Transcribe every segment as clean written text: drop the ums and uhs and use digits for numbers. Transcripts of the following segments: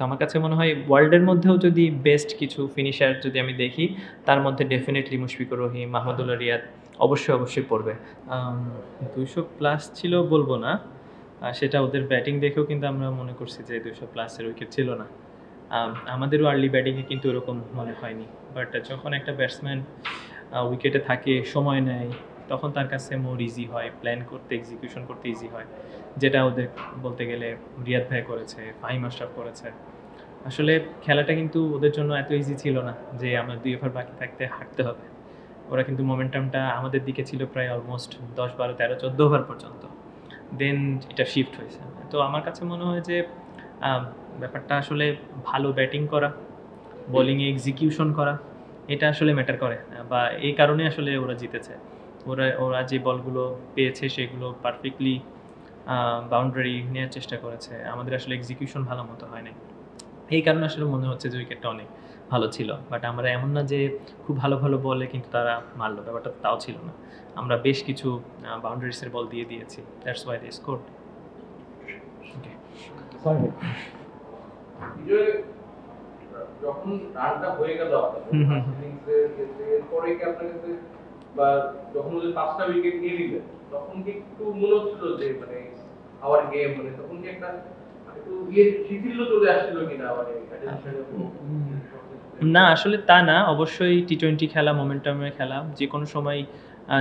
তো আমার কাছে মনে হয় ওয়ার্ল্ডের মধ্যেও যদি বেস্ট কিছু ফিনিশার যদি আমি দেখি, তার মধ্যে ডেফিনেটলি মুশফিকুর রহিম, মাহমুদুল্লাহ রিয়াদ অবশ্যই পড়বে। 200+ ছিল বলবো না, সেটা ওদের ব্যাটিং দেখেও কিন্তু আমরা মনে করছি যে 200+-এর উইকেট ছিল না। আমাদেরও আর্লি ব্যাটিংয়ে কিন্তু এরকম মনে হয়নি। বাট যখন একটা ব্যাটসম্যান উইকেটে থাকে, সময় নেয়, তখন তার কাছে মোর ইজি হয়, প্ল্যান করতে, এক্সিকিউশন করতে ইজি হয়, যেটা ওদের বলতে গেলে রিয়াদ ভাই করেছে, ফাহিম আশরাফ করেছে। আসলে খেলাটা কিন্তু ওদের জন্য এত ইজি ছিল না যে আমরা 2 ওভার বাকি থাকতে হাঁটতে হবে। ওরা কিন্তু মোমেন্টামটা আমাদের দিকে ছিল প্রায় অলমোস্ট 10, 12, 13, 14 ওভার পর্যন্ত। দেন এটা শিফট হয়েছে। তো আমার কাছে মনে হয় যে ব্যাপারটা আসলে ভালো ব্যাটিং করা, বোলিংয়ে এক্সিকিউশন করা, এটা আসলে ম্যাটার করে, বা এই কারণে আসলে ওরা জিতেছে। ওরা যে বলগুলো পেয়েছে সেগুলো পারফেক্টলি বাউন্ডারি নেওয়ার চেষ্টা করেছে। আমাদের আসলে এক্সিকিউশন ভালো মতো হয় নাই। এই কারণে আসলে মনে হচ্ছে যে উইকেটটা অনেক ভালো ছিল। বাট আমরা এমন না যে খুব ভালো বলে কিন্তু তারা মারলো, ব্যাপারটা তাও ছিল না। আমরা বেশ কিছু বাউন্ডারিসের বল দিয়ে দিয়েছি, দ্যাটস ওয়াই দে স্কোরড। ওকে, যখন রানটা হয়ে গেল এরপরে কি আপনার কাছে, বা যখন ওদের 5টা উইকেট নিয়ে নিলেন, তখন কি একটু মনে হচ্ছিল যে মানে আবার গেম, মানে তখন কি একটা একটু শিথিল্য চলে আসছিল কিনা? মানে না, আসলে তা না। অবশ্যই টি-20 খেলা, মোমেন্টামের খেলা, যে কোনো সময়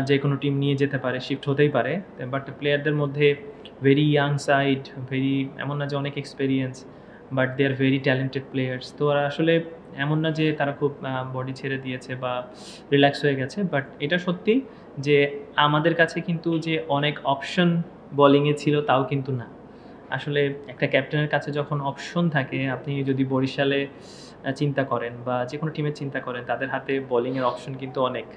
যে কোনো টিম নিয়ে যেতে পারে, শিফট হতেই পারে। বাট প্লেয়ারদের মধ্যে ভেরি ইয়াং সাইড, এমন না যে অনেক experience, but they are very talented players. তো ওরা আসলে এমন না যে তারা খুব বডি ছেড়ে দিয়েছে বা রিল্যাক্স হয়ে গেছে। বাট এটা সত্যি যে আমাদের কাছে কিন্তু যে অনেক অপশন বোলিংয়ে ছিল তাও কিন্তু না। আসলে একটা ক্যাপ্টেনের কাছে যখন অপশন থাকে, আপনি যদি বরিশালে চিন্তা করেন বা যে কোনো টিমের চিন্তা করেন, তাদের হাতে বোলিংয়ের অপশন কিন্তু অনেক।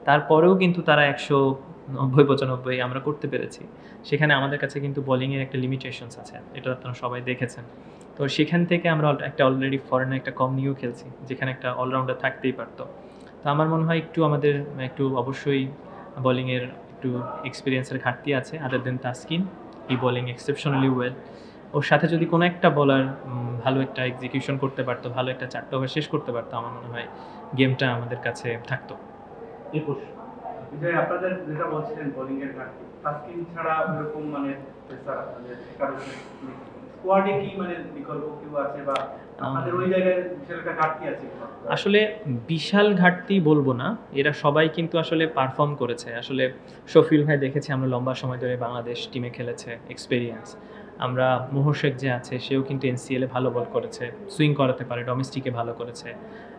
তারপরেও কিন্তু তারা 190-95 আমরা করতে পেরেছি। সেখানে আমাদের কাছে কিন্তু বোলিংয়ের একটা লিমিটেশনস আছে, এটা আপনারা সবাই দেখেছেন। তো সেখান থেকে আমরা একটা অলরেডি ফরেনে একটা কম নিয়েও খেলছি, যেখানে একটা অলরাউন্ডার থাকতেই পারতো। তো আমার মনে হয় আমাদের অবশ্যই বোলিংয়ের একটু এক্সপিরিয়েন্সের ঘাটতি আছে। আদার দেন তাসকিন, ই বোলিং এক্সেপশনালি ওয়েল। ওর সাথে যদি কোনো একটা বোলার ভালো একটা এক্সিকিউশন করতে পারতো, ভালো একটা 4টা ওভার শেষ করতে পারতো, আমার মনে হয় গেমটা আমাদের কাছে থাকতো। আপনাদের যেটা বলছিলেন বোলিং এর ঘাটতি, তাসকিন ছাড়া এরকম মানে স্কোয়াডে কি মানে বিকল্প কেউ আছে, বা আমাদের ওই জায়গায় বিশাল একটা ঘাটতি আছে? আসলে বিশাল ঘাটতি বলবো না, এরা সবাই কিন্তু আসলে পারফর্ম করেছে। আসলে শফিউল ভাই দেখেছি আমরা লম্বা সময় ধরে বাংলাদেশ টিমে খেলেছে, এক্সপেরিয়েন্স। আমরা মোহশেক যে আছে, সেও কিন্তু এনসিএলে ভালো বল করেছে, সুইং করাতে পারে, ডোমেস্টিকে ভালো করেছে।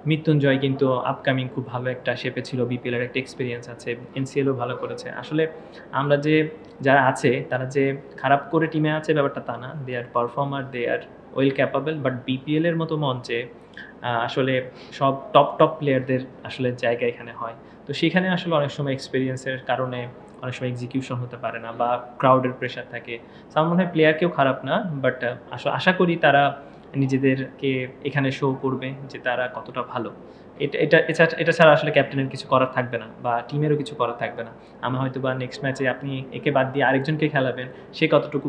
মৃত্যুঞ্জয় কিন্তু আপকামিং খুব ভালো একটা শেপে ছিল, বিপিএলের একটা এক্সপিরিয়েন্স আছে, এনসিএলও ভালো করেছে। আসলে আমরা যারা আছে তারা যে খারাপ করে টিমে আছে ব্যাপারটা তা না, they are performer, they are well capable. But বিপিএলের মতো মঞ্চে আসলে সব টপ প্লেয়ারদের আসলে জায়গা এখানে হয়। তো সেখানে আসলে অনেক সময় এক্সপিরিয়েন্সের কারণে অনেক সময় এক্সিকিউশন হতে পারে না, বা ক্রাউডের প্রেশার থাকে। আমার মনে হয় প্লেয়ার কেউ খারাপ না, বাট আশা করি তারা নিজেদেরকে এখানে শো করবে যে তারা কতটা ভালো। এটা ছাড়া আসলে ক্যাপ্টেনের কিছু করার থাকবে না, বা টিমেরও কিছু করার থাকবে না। আমি হয়তো বা নেক্সট ম্যাচে আপনি একে বাদ দিয়ে আরেকজনকে খেলাবেন, সে কতটুকু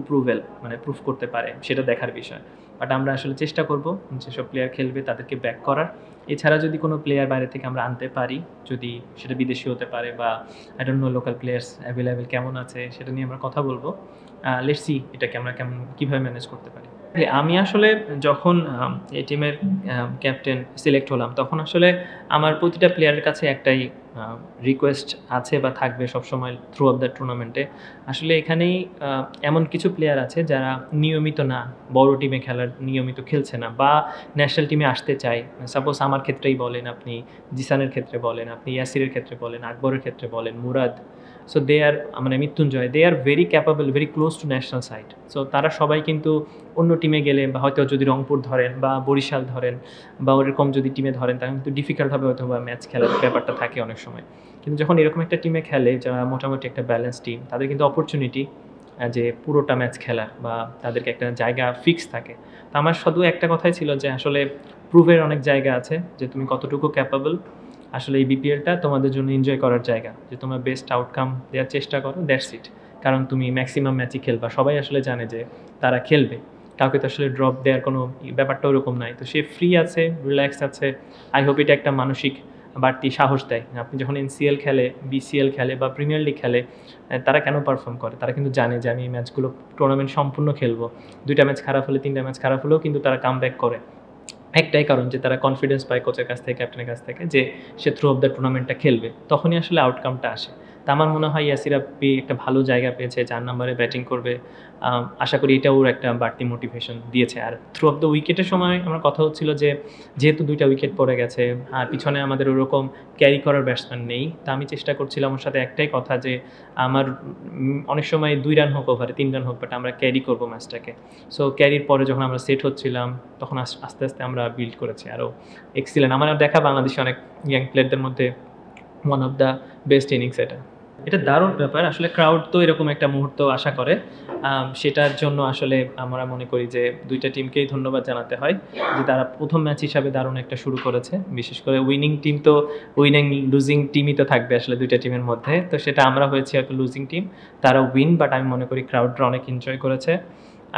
প্রুফ করতে পারে, সেটা দেখার বিষয়। বাট আমরা আসলে চেষ্টা করব যেসব প্লেয়ার খেলবে তাদেরকে ব্যাক করার। এছাড়া যদি কোনো প্লেয়ার বাইরে থেকে আমরা আনতে পারি, যদি সেটা বিদেশি হতে পারে বা I don't know local players available কেমন আছে, সেটা নিয়ে আমরা কথা বলবো। লেটস সি এটাকে আমরা কীভাবে ম্যানেজ করতে পারি। আমি আসলে যখন এই টিমের ক্যাপ্টেন সিলেক্ট হলাম, তখন আসলে আমার প্রতিটা প্লেয়ারের কাছে একটাই রিকোয়েস্ট আছে বা থাকবে সবসময় থ্রু অফ দ্য টুর্নামেন্টে। আসলে এখানেই এমন কিছু প্লেয়ার আছে যারা নিয়মিত না, বড় টিমে নিয়মিত খেলছে না, বা ন্যাশনাল টিমে আসতে চায়। সাপোজ আমার ক্ষেত্রেই বলেন, আপনি জিসানের ক্ষেত্রে বলেন, আপনি ইয়াসিরের ক্ষেত্রে বলেন, আকবরের ক্ষেত্রে বলেন, Murad. So they are Mrityunjoy, they are very capable, very close to national side. So তারা সবাই কিন্তু অন্য টিমে গেলে, বা হয়তো যদি রংপুর ধরেন বা বরিশাল ধরেন বা ওরকম যদি টিমে ধরেন, তাহলে কিন্তু ডিফিকাল্ট হবে হয়তো বা ম্যাচ খেলার ব্যাপারটা থাকে অনেক সময়। কিন্তু যখন এরকম একটা টিমে খেলে যারা মোটামুটি একটা ব্যালেন্স টিম, তাদের কিন্তু অপরচুনিটি যে পুরোটা ম্যাচ খেলার, বা তাদেরকে একটা জায়গা ফিক্স থাকে। তো আমার শুধু একটা কথাই ছিল যে আসলে প্রুভের অনেক জায়গা আছে, যে তুমি কতটুকু ক্যাপাবল। আসলে এই বিপিএলটা তোমাদের জন্য এনজয় করার জায়গা, যে তোমরা বেস্ট আউটকাম দেওয়ার চেষ্টা করো, দ্যাটস ইট। কারণ তুমি ম্যাক্সিমাম ম্যাচই খেলবা, সবাই আসলে জানে যে তারা খেলবে। কাউকে তো আসলে ড্রপ দেওয়ার কোনো ব্যাপারটা ওরকম নাই, তো সে ফ্রি আছে, রিল্যাক্স আছে। আই হোপ এটা একটা মানসিক বাড়তি সাহস দেয়। আপনি যখন এনসিএল খেলে, বিসিএল খেলে বা প্রিমিয়ার লিগ খেলে, তারা কেন পারফর্ম করে? তারা কিন্তু জানে যে আমি এই ম্যাচগুলো টুর্নামেন্ট সম্পূর্ণ খেলবো। 2টা ম্যাচ খারাপ হলে, 3টা ম্যাচ খারাপ হলেও কিন্তু তারা কাম ব্যাক করে। একটাই কারণ যে তারা কনফিডেন্স পায় কোচের কাছ থেকে, ক্যাপ্টেনের কাছ থেকে, যে সে থ্রু অফ দ্য টুর্নামেন্টটা খেলবে, তখনই আসলে আউটকামটা আসে। তা আমার মনে হয় ইয়াসির আব্বি একটা ভালো জায়গা পেয়েছে, 4 নম্বরে ব্যাটিং করবে। আশা করি এটা ওর একটা বাড়তি মোটিভেশন দিয়েছে। আর থ্রু অফ দ্য উইকেটের সময় আমার কথা হচ্ছিল যে যেহেতু 2টা উইকেট পড়ে গেছে আর পিছনে আমাদের ওরকম ক্যারি করার ব্যাটসম্যান নেই, তা আমি চেষ্টা করছিলাম ওর সাথে একটাই কথা যে আমার অনেক সময় 2 রান হোক ওভারে, 3 রান হোক, বাট আমরা ক্যারি করবো ম্যাচটাকে। সো ক্যারির পরে যখন আমরা সেট হচ্ছিলাম তখন আস্তে আস্তে আমরা বিল্ড করেছি আরও এক্সিলেন্ট। আমার দেখা বাংলাদেশে অনেক ইয়াং প্লেয়ারদের মধ্যে one of the best innings এটা দারুণ ব্যাপার। আসলে ক্রাউড তো এরকম একটা মুহূর্ত আশা করে, সেটার জন্য আসলে আমরা মনে করি যে 2টা টিমকেই ধন্যবাদ জানাতে হয় যে তারা প্রথম ম্যাচ হিসাবে দারুণ একটা শুরু করেছে। বিশেষ করে উইনিং টিম তো উইনিং লুজিং টিমই তো থাকবে আসলে 2টা টিমের মধ্যে, তো সেটা আমরা হয়েছি একটা লুজিং টিম, তারা উইন, বাট আমি মনে করি ক্রাউডরা অনেক এনজয় করেছে।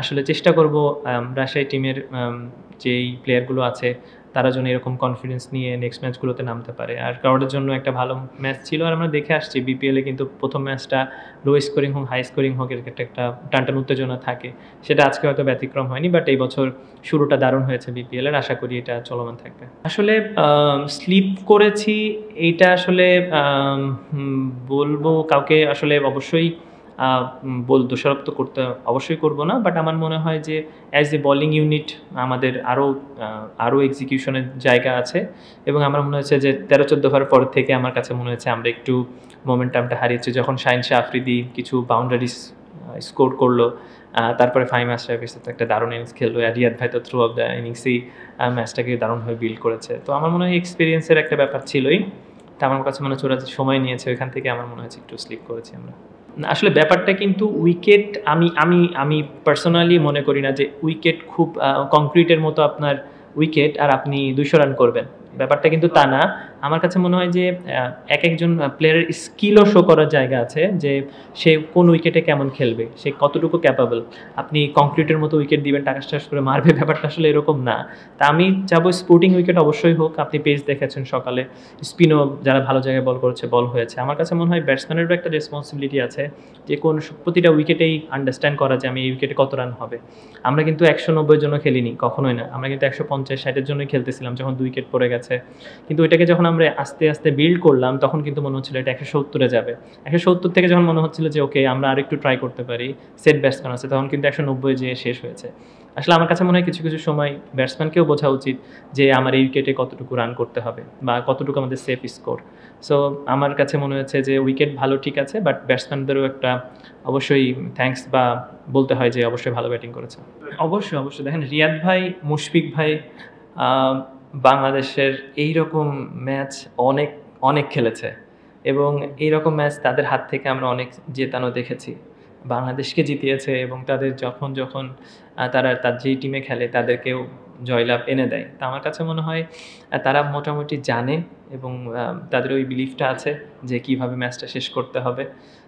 আসলে চেষ্টা করব রাজশাহী টিমের যেই প্লেয়ারগুলো আছে তারা যেন এরকম কনফিডেন্স নিয়ে নেক্সট ম্যাচগুলোতে নামতে পারে। আর ক্রাউডের জন্য একটা ভালো ম্যাচ ছিল, আর আমরা দেখে আসছি বিপিএলে কিন্তু প্রথম ম্যাচটা লো স্কোরিং হোক হাই স্কোরিং হোক, এর একটা টানটান উত্তেজনা থাকে, সেটা আজকে হয়তো ব্যতিক্রম হয়নি, বাট এই বছর শুরুটা দারুণ হয়েছে বিপিএলের, আশা করি এটা চলমান থাকবে। আসলে স্লিপ করেছি এইটা আসলে বলবো কাউকে আসলে অবশ্যই দোষারোপ তো করতে অবশ্যই করব না, বাট আমার মনে হয় যে অ্যাজ এ বোলিং ইউনিট আমাদের আরও এক্সিকিউশনের জায়গা আছে, এবং আমার মনে হচ্ছে যে 13-14 ওভার পর থেকে আমার কাছে মনে হচ্ছে আমরা একটু মোমেন্টামটা হারিয়েছি। যখন শাহিন শাহ আফ্রিদি কিছু বাউন্ডারিজ স্কোর করলো, তারপরে ফাহিম আশরাফের সাথে একটা দারুণ ইনিংস খেললো, আর রিয়াদ ভাই তো থ্রু অফ দ্য ইনিংসেই ম্যাচটাকে দারুণভাবে বিল্ড করেছে। তো আমার মনে হয় এক্সপিরিয়েন্সের একটা ব্যাপার ছিলই, তা আমার কাছে মনে হচ্ছে ওরা যে সময় নিয়েছে ওইখান থেকে আমার মনে হচ্ছে একটু স্লিপ করেছি আমরা। আসলে ব্যাপারটা কিন্তু উইকেট, আমি আমি আমি পার্সোনালি মনে করি না যে উইকেট খুব কংক্রিটের মতো আপনার উইকেট আর আপনি 200 রান করবেন, ব্যাপারটা কিন্তু তা না। আমার কাছে মনে হয় যে একজন প্লেয়ারের স্কিলও শো করার জায়গা আছে, যে সে কোন উইকেটে কেমন খেলবে, সে কতটুকু ক্যাপাবল। আপনি কংক্রিটের মতো উইকেট দিবেন, টাকাস টাস করে মারবে, ব্যাপারটা আসলে এরকম না। তা আমি চাবো স্পোর্টিং উইকেট অবশ্যই হোক। আপনি পেস দেখেছেন সকালে, স্পিনও যারা ভালো জায়গায় বল করেছে বল হয়েছে। আমার কাছে মনে হয় ব্যাটসম্যানেরও একটা রেসপন্সিবিলিটি আছে যে প্রতিটা উইকেটেই আন্ডারস্ট্যান্ড করা যে আমি এই উইকেটে কত রান হবে। আমরা কিন্তু 190 জন্য খেলিনি, কখনোই না। আমরা কিন্তু 150-60-এর জন্যই খেলতেছিলাম যখন 2 উইকেট পড়ে গেছে। কিন্তু ওইটাকে যখন আমরা আস্তে আস্তে বিল্ড করলাম তখন কিন্তু মনে হচ্ছিল এটা 170-এ যাবে। 170 থেকে যখন মনে হচ্ছিল যে ওকে আমরা আরেকটু ট্রাই করতে পারি, সেট ব্যাটসম্যান আছে, তখন কিন্তু 190 যেয়ে শেষ হয়েছে। আসলে আমার কাছে মনে হয় কিছু কিছু সময় ব্যাটসম্যানকেও বোঝা উচিত যে আমার এই উইকেটে কতটুকু রান করতে হবে বা কতটুকু আমাদের সেফ স্কোর। সো আমার কাছে মনে হয়েছে যে উইকেট ভালো ঠিক আছে, বাট ব্যাটসম্যানদেরও একটা অবশ্যই থ্যাঙ্কস বা বলতে হয় যে অবশ্যই ভালো ব্যাটিং করেছে। অবশ্যই অবশ্যই দেখেন, রিয়াদ ভাই, মুশফিক ভাই বাংলাদেশের এইরকম ম্যাচ অনেক অনেক খেলেছে, এবং এইরকম ম্যাচ তাদের হাত থেকে আমরা অনেক জেতানো দেখেছি। বাংলাদেশকে জিতিয়েছে, এবং তাদের যখন যখন তারা তার যেই টিমে খেলে তাদেরকেও জয়লাভ এনে দেয়। তা আমার কাছে মনে হয় তারা মোটামুটি জানে, এবং তাদের ওই বিলিফটা আছে যে কীভাবে ম্যাচটা শেষ করতে হবে।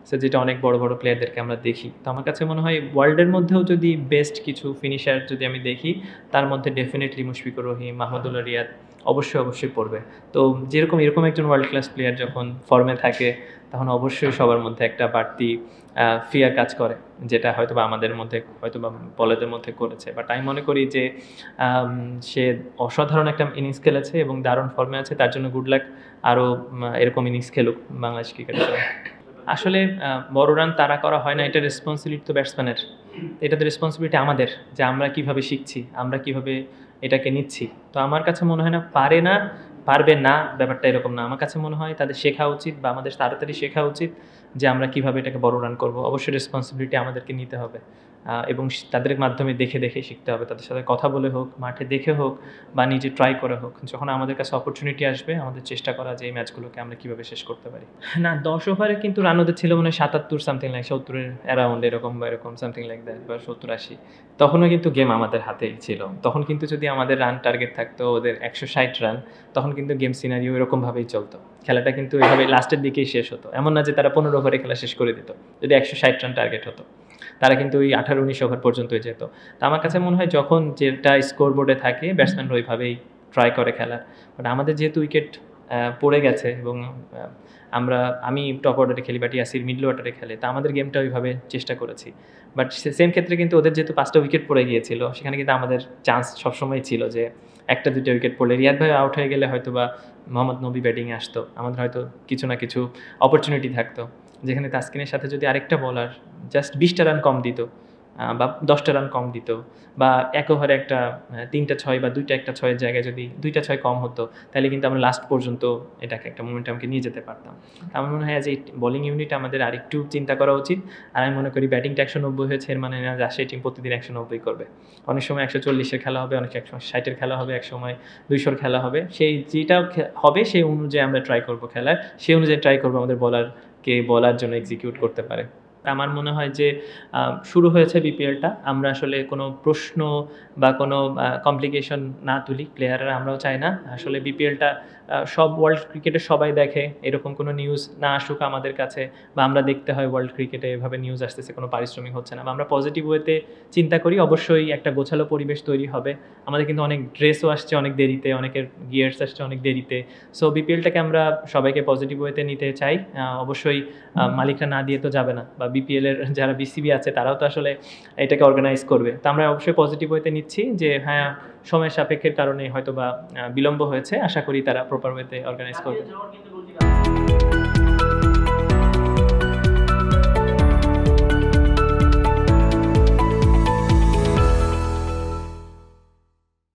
সো যেটা অনেক বড় বড় প্লেয়ারদেরকে আমরা দেখি। তো আমার কাছে মনে হয় ওয়ার্ল্ডের মধ্যেও যদি বেস্ট কিছু ফিনিশার যদি আমি দেখি, তার মধ্যে ডেফিনেটলি মুশফিকুর রহিম, মাহমুদুল্লাহ রিয়াদ অবশ্যই পড়বে। তো এরকম একজন ওয়ার্ল্ড ক্লাস প্লেয়ার যখন ফর্মে থাকে তখন অবশ্যই সবার মধ্যে একটা বাড়তি ফিয়ার কাজ করে, যেটা হয়তো বা আমাদের মধ্যে হয়তো বা বলেদের মধ্যে করেছে। বাট আমি মনে করি যে সে অসাধারণ একটা ইনিংস খেলেছে এবং দারুণ ফর্মে আছে, তার জন্য গুড লাক। আরও এরকম ইনিংস খেলুক বাংলাদেশ ক্রিকেটের জন্য। আসলে বড় রান তারা করা হয় না, এটা রেসপন্সিবিলিটি তো ব্যাটসম্যানের, এটা তো রেসপন্সিবিলিটি আমাদের, যে আমরা কিভাবে শিখছি, আমরা কিভাবে এটাকে নিচ্ছি। তো আমার কাছে মনে হয় না পারবে না, ব্যাপারটা এরকম না। আমার কাছে মনে হয় তাদের শেখা উচিত, বা আমাদের তাড়াতাড়ি শেখা উচিত যে আমরা কিভাবে এটাকে বড় রান করব। অবশ্যই রেসপন্সিবিলিটি আমাদেরকে নিতে হবে, এবং তাদের মাধ্যমে দেখে শিখতে হবে। তাদের সাথে কথা বলে হোক, মাঠে দেখে হোক, বা নিজে ট্রাই করে হোক। যখন আমাদের কাছে অপরচুনিটি আসবে, আমাদের চেষ্টা করা যে এই ম্যাচগুলোকে আমরা কীভাবে শেষ করতে পারি। না, 10 ওভারে কিন্তু রান ওদের ছিল মনে হয় 77 সামথিং লাইক 70-এর অ্যারাউন্ড, এরকম সামথিং লাইক দ্যাট, বা 70-80। তখনও কিন্তু গেম আমাদের হাতেই ছিল। তখন কিন্তু যদি আমাদের রান টার্গেট থাকতো ওদের 160 রান, তখন কিন্তু গেম সিনারিও এরকমভাবেই চলতো। খেলাটা কিন্তু এভাবে লাস্টের দিকেই শেষ হতো। এমন না যে তারা 15 ওভারে খেলা শেষ করে দিত যদি 160 রান টার্গেট হতো। তারা কিন্তু ওই 18-19 ওভার পর্যন্তই যেত। তো আমার কাছে মনে হয় যখন যেটা স্কোর বোর্ডে থাকে ব্যাটসম্যানরা ওইভাবেই ট্রাই করে খেলার। বাট আমাদের যেহেতু উইকেট পড়ে গেছে এবং আমি টপ অর্ডারে খেলি, বাট ইয়াসির মিডল অর্ডারে খেলে, তা আমাদের গেমটা ওইভাবে চেষ্টা করেছি। বাট সেম ক্ষেত্রে কিন্তু ওদের যেহেতু 5টা উইকেট পড়ে গিয়েছিল, সেখানে কিন্তু আমাদের চান্স সবসময় ছিল যে 1-2 উইকেট পড়লে রিয়াদ ভাই আউট হয়ে গেলে হয়তো বা মোহাম্মদ নবী ব্যাটিংয়ে আসতো, আমাদের হয়তো কিছু না কিছু অপরচুনিটি থাকতো, যেখানে তাসকিনের সাথে যদি আরেকটা বলার জাস্ট 20টা রান কম দিত বা 10টা রান কম দিত, বা এক ওভারে একটা 3টা 6 বা 2টা একটা 6-এর জায়গায় যদি 2টা 6 কম হতো, তাহলে কিন্তু আমরা লাস্ট পর্যন্ত এটাকে একটা মোমেন্টামকে নিয়ে যেতে পারতাম। আমার মনে হয় যে বোলিং ইউনিট আমাদের আরেকটু চিন্তা করা উচিত। আর আমি মনে করি ব্যাটিংটা 190 হয়েছে, এর মানে না রাজশাহী টিম প্রতিদিন 190 করবে। অনেক সময় 140-এর খেলা হবে, অনেক 160-এর খেলা হবে, এক সময় 200-র খেলা হবে। সেই যেটা হবে সেই অনুযায়ী আমরা ট্রাই করবো খেলার, সেই অনুযায়ী ট্রাই করবো আমাদের বলারকে বলার জন্য এক্সিকিউট করতে পারে। আমার মনে হয় যে শুরু হয়েছে বিপিএলটা, আমরা আসলে কোনো প্রশ্ন বা কোনো কমপ্লিকেশন না তুলি, প্লেয়াররা আমরাও চাই না। আসলে বিপিএলটা সব ওয়ার্ল্ড ক্রিকেটে সবাই দেখে, এরকম কোনো নিউজ না আসুক আমাদের কাছে, বা আমরা দেখতে হয় ওয়ার্ল্ড ক্রিকেটে এভাবে নিউজ আসতেছে, কোনো পারিশ্রমিক হচ্ছে না, বা আমরা পজিটিভ ওয়েতে চিন্তা করি, অবশ্যই একটা গোছালো পরিবেশ তৈরি হবে। আমাদের কিন্তু অনেক ড্রেসও আসছে অনেক দেরিতে, অনেকের গিয়ার্স আসছে অনেক দেরিতে। সো বিপিএলটাকে আমরা সবাইকে পজিটিভ ওয়েতে নিতে চাই। অবশ্যই মালিকরা না দিয়ে তো যাবে না, বা বিপিএলের যারা বিসিবি আছে তারাও তো আসলে এটাকে অর্গানাইজ করবে। তো আমরা অবশ্যই পজিটিভ ওয়েতে নিচ্ছি যে হ্যাঁ, সময়ের সাপেক্ষের কারণে হয়তো বা বিলম্ব হয়েছে, আশা করি তারা প্রপার ওয়েতে অর্গানাইজ করবে।